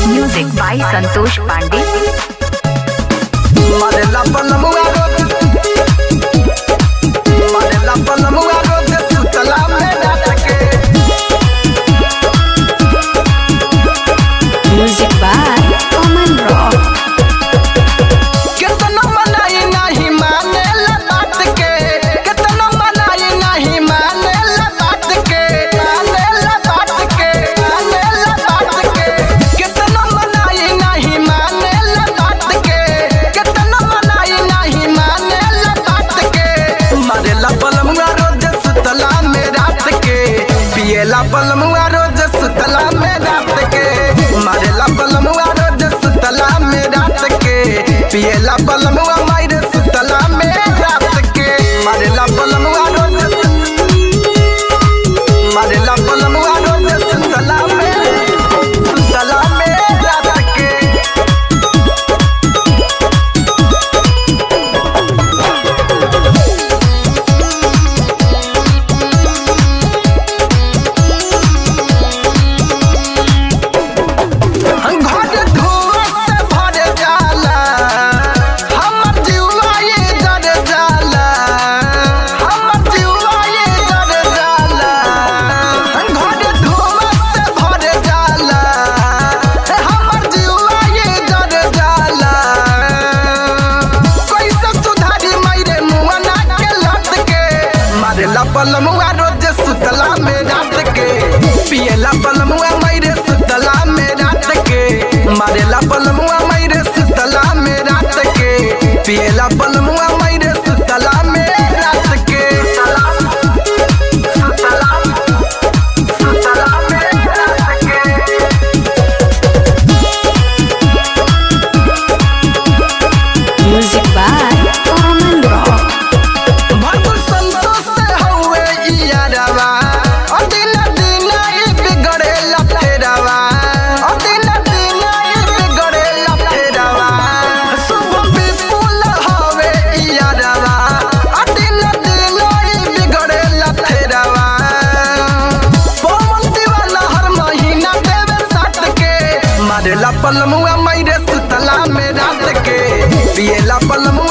Music by Santosh Pandey. Music by Aman Rock. कितना मनाई नहीं माने बात के, कितना मनाई नहीं माने बात के, माने बात के, माने बात के। कितना मनाई नहीं माने बात के, कितना मनाई नहीं माने बात के। मारेला बलमुआ रोज सुतला में रात के, पिएला बलमुआ रोज सुतला में रात के। मारेला बलमुआ रोज सुतला में रात के, पिएला बलमुआ मारे सुतला में रात के। मारेला बलमुआ रोज, मारेला बलमुआ रोज सुतला में रात के। बलमुआ रोज सुतला में रात के, पिएला बलमुआ मारे सुतला में रात के। मारेला बलमुआ मारे सुतला में रात के, पिएला बलमुआ मारे सुतला में रात के। सुतला में रात के। Music by Aman Rock. मारेला बलमुआ मारे सुतला में रात के, पिएला बलमुआ